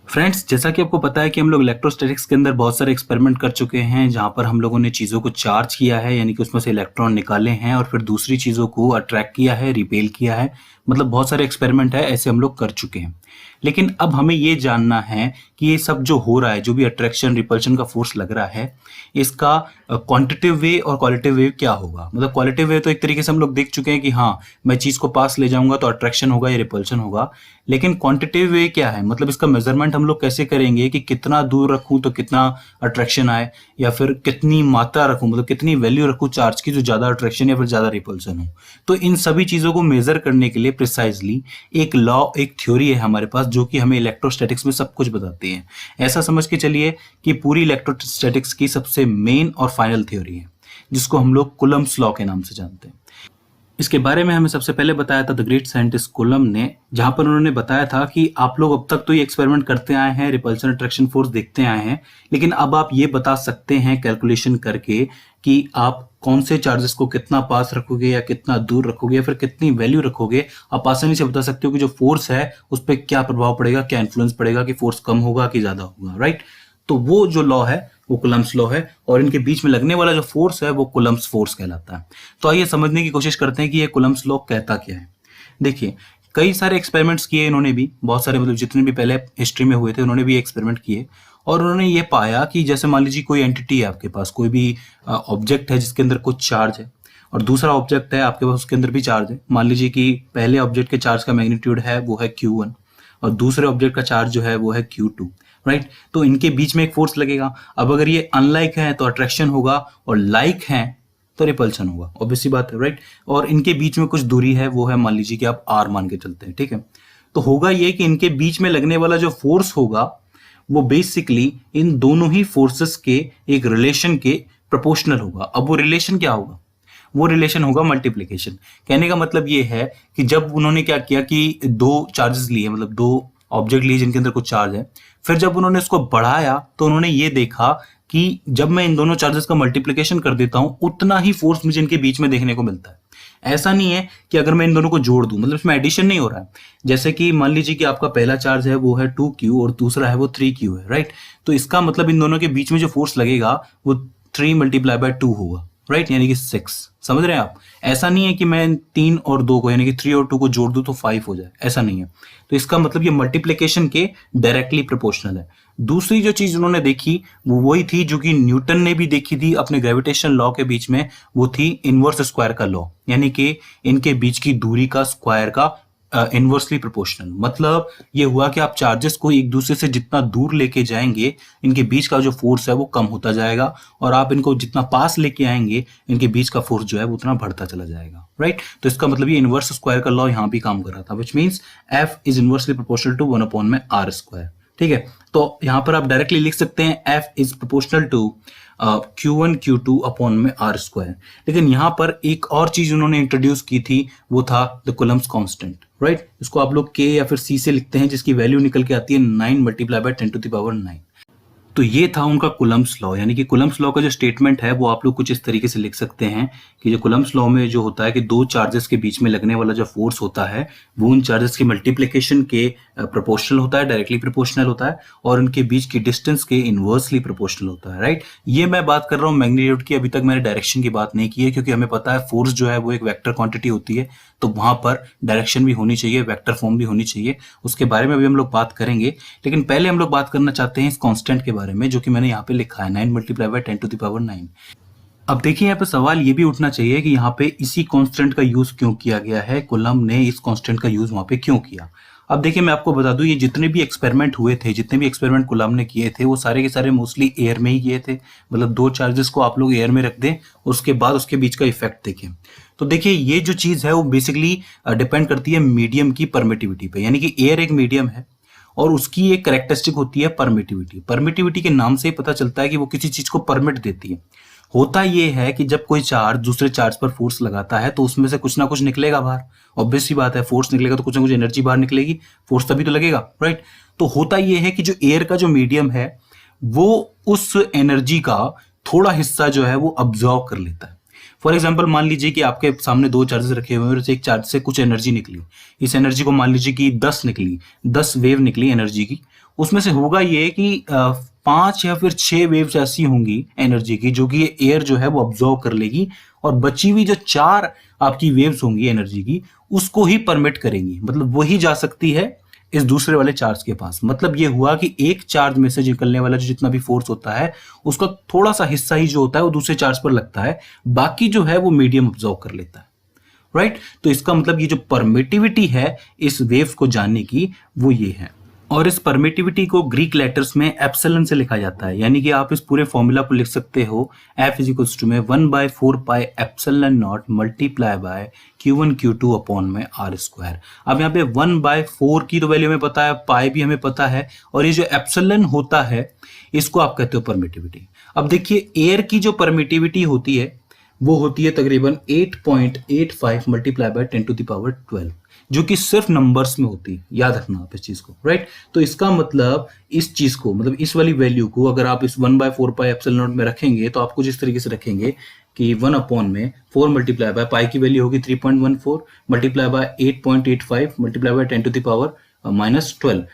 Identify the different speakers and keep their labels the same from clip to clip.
Speaker 1: Friends, जैसा कि आपको पता है कि हम लोग इलेक्ट्रोस्टैटिक्स के अंदर बहुत सारे एक्सपेरिमेंट कर चुके हैं, जहाँ पर हम लोगों ने चीज़ों को चार्ज किया है, यानी कि उसमें से इलेक्ट्रॉन निकाले हैं और फिर दूसरी चीज़ों को अट्रैक्ट किया है, रिपेल किया है। मतलब बहुत सारे एक्सपेरिमेंट है ऐसे हम लोग कर चुके हैं। लेकिन अब हमें ये जानना है कि ये सब जो हो रहा है, जो भी अट्रैक्शन रिपल्शन का फोर्स लग रहा है, इसका क्वांटिटिव वे और क्वालिटेटिव वे क्या होगा। मतलब क्वालिटेटिव वे तो एक तरीके से हम लोग देख चुके हैं कि हाँ, मैं चीज़ को पास ले जाऊंगा तो अट्रैक्शन होगा या रिपल्शन होगा। लेकिन क्वांटिटेटिव वे क्या है, मतलब इसका मेजरमेंट हम लोग कैसे करेंगे कि कितना दूर रखूं तो कितना अट्रैक्शन आए, या फिर कितनी मात्रा रखूं, मतलब कितनी वैल्यू रखूं चार्ज की जो ज्यादा अट्रैक्शन या फिर ज्यादा रिपल्सन हो। तो इन सभी चीजों को मेजर करने के लिए प्रिसाइजली एक लॉ, एक थ्योरी है हमारे पास जो कि हमें इलेक्ट्रोस्टैटिक्स में सब कुछ बताती है। ऐसा समझ के चलिए कि पूरी इलेक्ट्रोस्टैटिक्स की सबसे मेन और फाइनल थ्योरी है, जिसको हम लोग कूलम्ब्स लॉ के नाम से जानते हैं। इसके बारे में हमें सबसे पहले बताया था द ग्रेट साइंटिस्ट कूलम्ब ने, जहां पर उन्होंने बताया था कि आप लोग अब तक तो ये एक्सपेरिमेंट करते आए हैं, रिपल्सन अट्रैक्शन फोर्स देखते आए हैं, लेकिन अब आप ये बता सकते हैं कैलकुलेशन करके कि आप कौन से चार्जेस को कितना पास रखोगे या कितना दूर रखोगे या फिर कितनी वैल्यू रखोगे। आप आसानी से बता सकते हो कि जो फोर्स है उस पर क्या प्रभाव पड़ेगा, क्या इन्फ्लुएंस पड़ेगा, कि फोर्स कम होगा कि ज्यादा होगा, राइट। तो वो जो लॉ है वो कूलम्ब्स लॉ है, और इनके बीच में लगने वाला जो फोर्स है वो कूलम्ब्स फोर्स कहलाता है। तो आइए समझने की कोशिश करते हैं कि ये कूलम्ब्स लॉ कहता क्या है। देखिए, कई सारे एक्सपेरिमेंट्स किए इन्होंने भी, बहुत सारे, मतलब जितने भी पहले हिस्ट्री में हुए थे उन्होंने भी एक्सपेरिमेंट किए, और उन्होंने ये पाया कि जैसे मान लीजिए कोई एंटिटी है आपके पास, कोई भी ऑब्जेक्ट है जिसके अंदर कुछ चार्ज है, और दूसरा ऑब्जेक्ट है आपके पास उसके अंदर भी चार्ज है। मान लीजिए कि पहले ऑब्जेक्ट के चार्ज का मैग्नीट्यूड है वो है Q1, और दूसरे ऑब्जेक्ट का चार्ज जो है वो है Q2, राइट। तो इनके बीच में एक फोर्स लगेगा। अब अगर ये अनलाइक है तो अट्रैक्शन होगा, और लाइक है तो रिपल्शन होगा, ऑब्वियस सी बात है, राइट। और इनके बीच में कुछ दूरी है, वो है, मान लीजिए कि आप R मान के चलते हैं, ठीक है। तो होगा ये कि इनके बीच में लगने वाला जो फोर्स होगा वो बेसिकली इन दोनों ही फोर्सेस के एक रिलेशन के प्रोपोर्शनल होगा। अब वो रिलेशन क्या होगा, वो रिलेशन होगा मल्टीप्लीकेशन। कहने का मतलब ये है कि जब उन्होंने क्या किया कि दो चार्जेस लिए, मतलब दो ऑब्जेक्ट लिए जिनके अंदर कुछ चार्ज है, फिर जब उन्होंने इसको बढ़ाया तो उन्होंने ये देखा कि जब मैं इन दोनों चार्जेस का मल्टीप्लीकेशन कर देता हूं उतना ही फोर्स मुझे इनके बीच में देखने को मिलता है। ऐसा नहीं है कि अगर मैं इन दोनों को जोड़ दूं, मतलब इसमें एडिशन नहीं हो रहा है। जैसे कि मान लीजिए कि आपका पहला चार्ज है वो है 2Q और दूसरा है वो 3Q है, राइट। तो इसका मतलब इन दोनों के बीच में जो फोर्स लगेगा वो 3 मल्टीप्लाई बाय 2 होगा, राइट, यानी कि 6। समझ रहे हैं आप। ऐसा नहीं है कि मैं 3 और 2 को, यानी कि 3 और 2 को जोड़ दूं तो 5 हो जाए, ऐसा नहीं है। तो इसका मतलब ये मल्टीप्लीकेशन के डायरेक्टली प्रोपोर्शनल है। दूसरी जो चीज उन्होंने देखी वो वही थी जो कि न्यूटन ने भी देखी थी अपने ग्रेविटेशन लॉ के बीच में, वो थी इनवर्स स्क्वायर का लॉ, यानी कि इनके बीच की दूरी का स्क्वायर का इनवर्सली प्रोपोर्शनल। मतलब ये हुआ कि आप चार्जेस को एक दूसरे से जितना दूर लेके जाएंगे इनके बीच का जो फोर्स है वो कम होता जाएगा, और आप इनको जितना पास लेके आएंगे इनके बीच का फोर्स जो है वो उतना बढ़ता चला जाएगा, राइट। तो इसका मतलब ये इनवर्स स्क्वायर का लॉ यहाँ भी काम कर रहा था, which means F is inversely proportional to 1/r², ठीक है। तो यहाँ पर आप डायरेक्टली लिख सकते हैं F is proportional to Q1 Q2 upon में R²। लेकिन यहाँ पर एक और चीज उन्होंने इंट्रोड्यूस की थी, वो था द कूलम्ब्स कांस्टेंट, राइट। इसको आप लोग K या फिर C से लिखते हैं, जिसकी वैल्यू निकल के आती है 9 मल्टीप्लाई बाय 10⁻⁹। तो ये था उनका कूलम्ब्स लॉ, यानी कि कूलम्ब्स लॉ का जो स्टेटमेंट है वो आप लोग कुछ इस तरीके से लिख सकते हैं कि जो कूलम्ब्स लॉ में जो होता है कि दो चार्जेस के बीच में लगने वाला जो फोर्स होता है वो उन चार्जेस के मल्टीप्लिकेशन के प्रोपोर्शनल होता है, डायरेक्टली प्रोपोर्शनल होता है, और उनके बीच की डिस्टेंस के इनवर्सली प्रोपोर्शनल होता है, राइट। ये मैं बात कर रहा हूँ मैग्नीट्यूड की, अभी तक मैंने डायरेक्शन की बात नहीं की है, क्योंकि हमें पता है फोर्स जो है वो एक वेक्टर क्वांटिटी होती है, तो वहां पर डायरेक्शन भी होनी चाहिए, वेक्टर फॉर्म भी होनी चाहिए। उसके बारे में भी हम लोग बात करेंगे, लेकिन पहले हम लोग बात करना चाहते हैं इस कांस्टेंट के बारे में, जो कि मैंने यहाँ पे लिखा है 9 मल्टीप्लाई बाय 10⁻⁹। अब देखिए यहाँ पे सवाल ये भी उठना चाहिए कि यहाँ पे इसी कांस्टेंट का यूज क्यों किया गया है, कूलम्ब ने इस कांस्टेंट का यूज वहां पे क्यों किया। अब देखिए मैं आपको बता दूं, ये जितने भी एक्सपेरिमेंट हुए थे, जितने भी एक्सपेरिमेंट कूलम्ब ने किए थे, वो सारे के सारे मोस्टली एयर में ही किए थे। मतलब दो चार्जेस को आप लोग एयर में रख दें, उसके बाद उसके बीच का इफेक्ट देखें। तो देखिए ये जो चीज है वो बेसिकली डिपेंड करती है मीडियम की परमिटिविटी पे, यानी कि एयर एक मीडियम है और उसकी एक कैरेक्टरिस्टिक होती है परमिटिविटी। परमिटिविटी के नाम से ही पता चलता है कि वो किसी चीज को परमिट देती है। होता ये है कि जब कोई चार्ज दूसरे चार्ज पर फोर्स लगाता है तो उसमें से कुछ ना कुछ निकलेगा बाहर, ऑब्वियस सी बात है, फोर्स निकलेगा तो कुछ ना कुछ एनर्जी बाहर निकलेगी, फोर्स तभी तो लगेगा, राइट। तो होता ये है कि जो एयर का जो मीडियम है वो उस एनर्जी का थोड़ा हिस्सा जो है वो अब्जॉर्व कर लेता है। फॉर एग्जाम्पल मान लीजिए कि आपके सामने दो चार्जेस रखे हुए हैं और एक चार्ज से कुछ एनर्जी निकली, इस एनर्जी को मान लीजिए कि 10 निकली, 10 वेव निकली एनर्जी की, उसमें से होगा ये कि 5 या फिर 6 वेव्स ऐसी होंगी एनर्जी की जो कि ये एयर जो है वो ऑब्जॉर्व कर लेगी, और बची हुई जो 4 आपकी वेव्स होंगी एनर्जी की उसको ही परमिट करेंगी, मतलब वही जा सकती है इस दूसरे वाले चार्ज के पास। मतलब ये हुआ कि एक चार्ज में से निकलने वाला जो जितना भी फोर्स होता है उसका थोड़ा सा हिस्सा ही जो होता है वो दूसरे चार्ज पर लगता है, बाकी जो है वो मीडियम ऑब्जॉर्व कर लेता है, राइट। तो इसका मतलब ये जो परमिटिविटी है इस वेव को जानने की वो ये है। और इस परमिटिविटी को ग्रीक लेटर्स में एप्सिलॉन से लिखा जाता है, यानी कि आप इस पूरे फॉर्मूला को लिख सकते हो F इज टू में 1/4 pi epsilon not multiply by Q1 Q2 upon में R स्क्वायर। अब यहाँ पे 1/4 की तो वैल्यू हमें पता है, पाई भी हमें पता है, और ये जो एप्सिलॉन होता है इसको आप कहते हो परमिटिविटी। अब देखिए एयर की जो परमिटिविटी होती है वो होती है तकरीबन 8.85 मल्टीप्लाई बाय 10⁻12, जो कि सिर्फ नंबर्स में होती है, याद रखना आप इस चीज को, राइट। तो इसका मतलब इस चीज को, मतलब इस वाली वैल्यू को अगर आप इस 1/4 पाई एप्सिलॉन नॉट में रखेंगे तो आपको जिस तरीके से रखेंगे कि 1 अपॉन में 4 मल्टीप्लाई बाय पाई की वैल्यू होगी 3.14 मल्टीप्लाई बाय 8.85 मल्टीप्लाई बाय 10⁻12।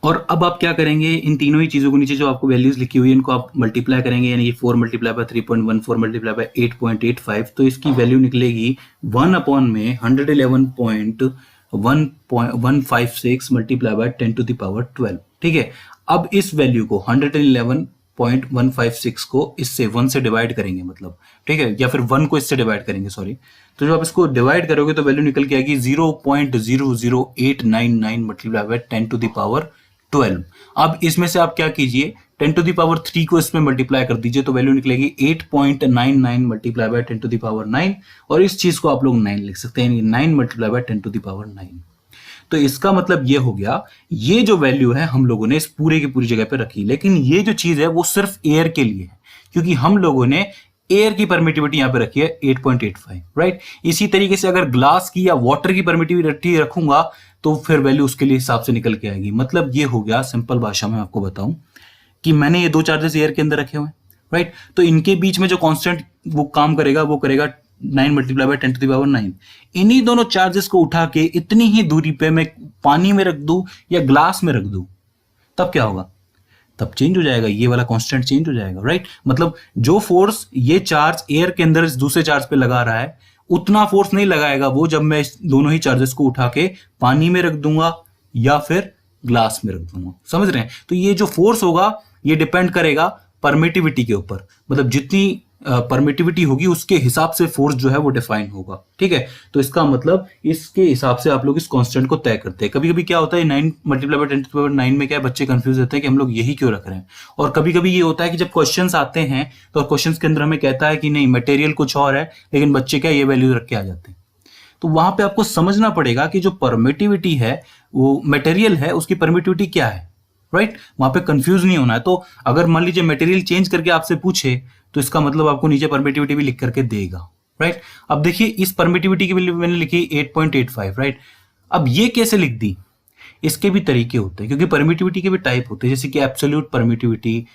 Speaker 1: और अब आप क्या करेंगे, इन तीनों ही चीजों को नीचे जो आपको वैल्यूज लिखी हुई है इनको आप मल्टीप्लाई करेंगे, यानी 4 मल्टीप्लाई बाय 3.14 मल्टीप्लाई बाय 8.85, तो इसकी वैल्यू निकलेगी 1 अपॉन में 111.156 मल्टीप्लाई बाय 10⁻12, ठीक है। अब इस वैल्यू को 111.156 को इससे 1 से डिवाइड करेंगे, मतलब ठीक है, या फिर 1 को इससे डिवाइड करेंगे, सॉरी। तो जब आप इसको डिवाइड करोगे तो वैल्यू निकल के आएगी 0.00899 मल्टीप्लाई बाय 10⁻12। अब इसमें से आप क्या कीजिए, 10⁻3 को इसमें मल्टीप्लाई कर दीजिए तो वैल्यू निकलेगी 8.99 मल्टीप्लाई बाय 10⁻9, और इस चीज को आप लोग 9 लिख सकते हैं, 9 मल्टीप्लाई बाय 10⁻9। तो इसका मतलब ये हो गया, ये जो वैल्यू है हम लोगों ने इस पूरे की पूरी जगह पे रखी, लेकिन ये जो चीज है वो सिर्फ एयर के लिए है, क्योंकि हम लोगों ने एयर की परमिटिविटी यहां पे रखी है 8.85, राइट। इसी तरीके से अगर ग्लास की या वाटर की परमिटिविटी रखूंगा तो फिर वैल्यू उसके लिए हिसाब से निकल के आएगी। मतलब ये हो गया, सिंपल भाषा में आपको बताऊं कि मैंने ये दो चार्जेस एयर के अंदर रखे हुए हैं, राइट। तो इनके बीच में जो कांस्टेंट वो काम करेगा वो करेगा 9 मल्टीप्लाई बाय 10⁻9। इन्हीं दोनों चार्जेस को उठा के इतनी ही दूरी पे मैं पानी में रख दूं या ग्लास में रख दूं, तब क्या होगा, तब चेंज हो जाएगा, ये वाला कांस्टेंट चेंज हो जाएगा, राइट। मतलब जो फोर्स ये चार्ज एयर के अंदर इस दूसरे चार्ज पे लगा रहा है उतना फोर्स नहीं लगाएगा वो जब मैं इस दोनों ही चार्जेस को उठा के पानी में रख दूंगा या फिर ग्लास में रख दूंगा, समझ रहे हैं। तो ये जो फोर्स होगा ये डिपेंड करेगा परमिटिविटी के ऊपर, मतलब जितनी परमिटिविटी होगी उसके हिसाब से फोर्स जो है वो डिफाइन होगा, ठीक है। तो इसका मतलब इसके हिसाब से आप लोग इस कांस्टेंट को तय करते हैं। कभी कभी क्या होता है 9 मल्टीप्लाई बाय 10⁻9 में क्या है, बच्चे कंफ्यूज होते हैं कि हम लोग यही क्यों रख रहे हैं। और कभी कभी ये होता है कि जब क्वेश्चंस आते हैं तो क्वेश्चंस के अंदर हमें कहता है कि नहीं मटेरियल कुछ और है, लेकिन बच्चे क्या ये वैल्यू रख के आ जाते हैं। तो वहां पे आपको समझना पड़ेगा कि जो परमिटिविटी है वो मटेरियल है उसकी परमिटिविटी क्या है, राइट। वहां पे कंफ्यूज नहीं होना है। तो अगर मान लीजिए मटेरियल चेंज करके आपसे पूछे तो इसका मतलब आपको नीचे परमिटिविटी भी लिख करके देगा, राइट। अब देखिए इस परमिटिविटी की वैल्यू मैंने लिखी 8.85, राइट। अब ये कैसे लिख दी, इसके भी तरीके होते हैं, क्योंकि परमिटिविटी के भी टाइप होते हैं, जैसे कि एब्सोल्यूट परमिटिविटी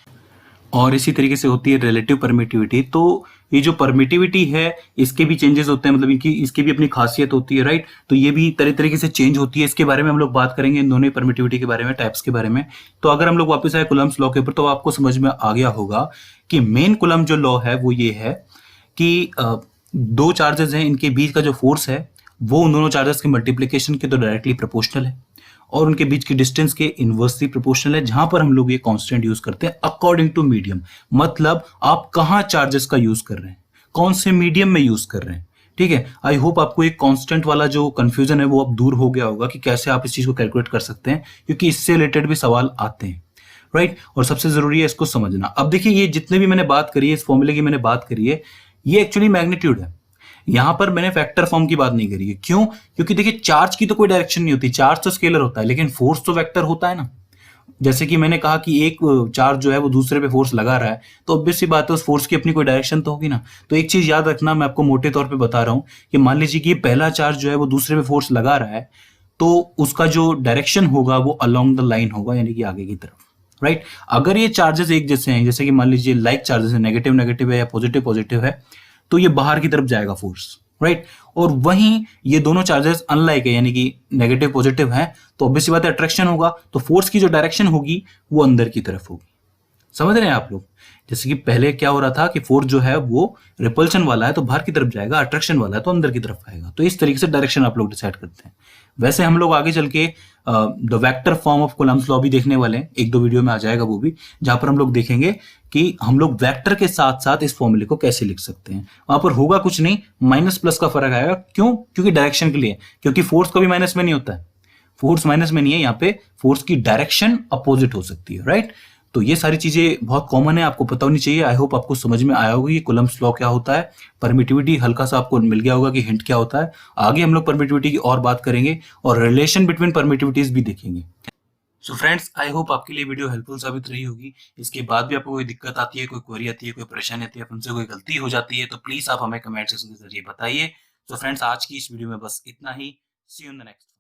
Speaker 1: और इसी तरीके से होती है रिलेटिव परमिटिविटी। तो ये जो परमिटिविटी है इसके भी चेंजेस होते हैं, मतलब इनकी इसकी भी अपनी खासियत होती है, राइट। तो ये भी तरह तरीके से चेंज होती है, इसके बारे में हम लोग बात करेंगे, इन दोनों परमिटिविटी के बारे में, टाइप्स के बारे में। तो अगर हम लोग वापस आए कूलम्ब्स लॉ के ऊपर तो आपको समझ में आ गया होगा कि मेन कूलम्ब जो लॉ है वो ये है कि दो चार्जेस हैं, इनके बीच का जो फोर्स है वो उन दोनों चार्जेस के मल्टीप्लीकेशन के तो डायरेक्टली प्रोपोर्शनल है, और उनके बीच की डिस्टेंस के इनवर्सली प्रोपोर्शनल है, जहां पर हम लोग ये कांस्टेंट यूज करते हैं अकॉर्डिंग टू मीडियम। मतलब आप कहां चार्जेस का यूज कर रहे हैं, कौन से मीडियम में यूज कर रहे हैं, ठीक है। आई होप आपको एक कांस्टेंट वाला जो कंफ्यूजन है वो अब दूर हो गया होगा कि कैसे आप इस चीज को कैलकुलेट कर सकते हैं, क्योंकि इससे रिलेटेड भी सवाल आते हैं, राइट। और सबसे जरूरी है इसको समझना। अब देखिए ये जितने भी मैंने बात करी है, इस फॉर्मूले की मैंने बात करी है, ये एक्चुअली मैग्नीट्यूड है। यहां पर मैंने फैक्टर फॉर्म की बात नहीं करी है, क्यों, क्योंकि देखिए चार्ज की तो कोई डायरेक्शन नहीं होती, चार्ज तो स्केलर होता है, लेकिन फोर्स तो वेक्टर होता है ना। जैसे कि मैंने कहा कि एक चार्ज जो है वो दूसरे पे फोर्स लगा रहा है, तो ऑब्वियस सी बात है उस फोर्स की अपनी कोई डायरेक्शन तो होगी ना। तो एक चीज याद रखना, मैं आपको मोटे तौर पे बता रहा हूं कि मान लीजिए कि पहला चार्ज जो है वो दूसरे पे फोर्स लगा रहा है, तो उसका जो डायरेक्शन होगा वो अलोंग द लाइन होगा, यानी कि आगे की तरफ, राइट। अगर ये चार्जेस एक जैसे हैं, जैसे कि मान लीजिए लाइक चार्जेस है, नेगेटिव नेगेटिव है या पॉजिटिव पॉजिटिव है, तो ये बाहर की तरफ जाएगा फोर्स, राइट। और वहीं ये दोनों चार्जेस अनलाइक है, यानी कि नेगेटिव पॉजिटिव है, तो ऑब्वियसली बात है अट्रैक्शन होगा, तो फोर्स की जो डायरेक्शन होगी वो अंदर की तरफ होगी। समझ रहे हैं आप लोग? जैसे कि पहले क्या हो रहा था कि फोर्स जो है वो रिपल्शन वाला है तो बाहर की तरफ जाएगा, अट्रैक्शन वाला है तो अंदर की तरफ आएगा। तो इस तरीके से डायरेक्शन आप लोग डिसाइड करते हैं। वैसे हम लोग आगे चल के the vector form of Coulomb's law भी देखने वाले हैं, एक दो वीडियो में आ जाएगा वो भी, जहां पर हम लोग देखेंगे कि हम लोग वेक्टर के साथ साथ इस फॉर्मूले को कैसे लिख सकते हैं। वहां पर होगा कुछ नहीं, माइनस प्लस का फर्क आएगा। क्यों? क्योंकि डायरेक्शन के लिए, क्योंकि फोर्स कभी माइनस में नहीं होता है, फोर्स माइनस में नहीं है, यहाँ पे फोर्स की डायरेक्शन अपोजिट हो सकती है, राइट। तो ये सारी चीजें बहुत कॉमन है, आपको पता होनी चाहिए। आई होप आपको समझ में आया होगा कि कूलम्ब्स लॉ क्या होता है, परमिटिविटी हल्का सा आपको मिल गया होगा कि हिंट क्या होता है। आगे हम लोग परमिटिविटी की और बात करेंगे और रिलेशन बिटवीन परमिटिविटीज भी देखेंगे। सो फ्रेंड्स, आई होप आपके लिए वीडियो हेल्पफुल साबित रही होगी। इसके बाद भी आपको कोई दिक्कत आती है, कोई क्वेरी आती है, कोई परेशानी आती है, हमसे कोई गलती हो जाती है, तो प्लीज आप हमें कमेंट सेक्शन के जरिए बताइए। तो फ्रेंड्स, आज की इस वीडियो में बस इतना ही। सी यू इन द नेक्स्ट।